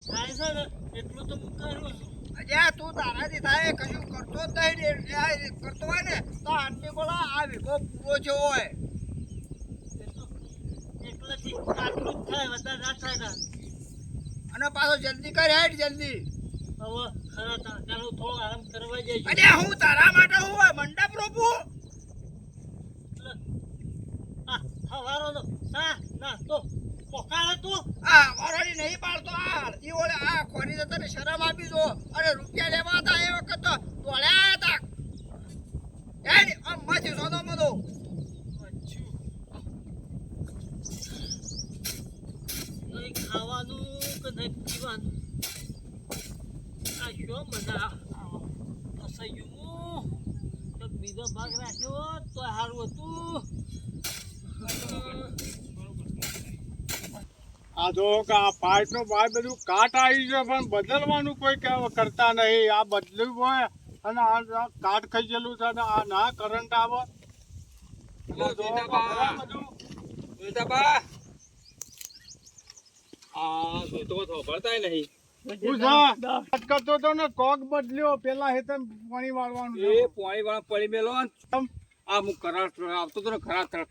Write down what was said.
થાય છે ને એટલું તો હું કરું છું. અલ્યા તું તારાથી થાય કશું કરતો જ નહીં કરતો હોય ને તો આટલી બોલા આ વિગો પૂરો જેવો હોય એટલાથી આટલું જ થાય વધારે ના થાય ને. અને પાછો જલ્દી કર હેડ જલ્દી. હવે ખરા તાકાનો થોડો આરામ કરવા જઈશ. અલ્યા હું તારા માટે હું હોય મંડપ રોપું હવારો નો સા ના તો પોકાળે તું આ વરોડી નહીં પાડતો આ હળદી ઓળે આ ખોરી તો તને શરમ આપી દો અને રૂપિયા લેવા હતા એ વખત તો તોડ્યા હતા હેડ આમ માછી સોદો મદો નહીં ખાવાનું કે નહીં પીવાનું આ શું મજા ફસાયું તો બીજો ભાગ રાખ્યો તો સારું હતું. આ જો કે આ પાઇપ નો પાઇપ બધું કાટ આવી છે પણ બદલવાનું કોઈ કરતા નહીં. આ બદલ્યું હોય અને આ કાટ ખાઈ ગયેલું છે અને આ ના કરંટ આવે કરતો હતો ને કોક બદલ્યો પેલા હેતર પાણી વાળવાનું એ પાણી વાળા પડી મેલો આ હું કરાર આવતો હતો ને ખરા તારે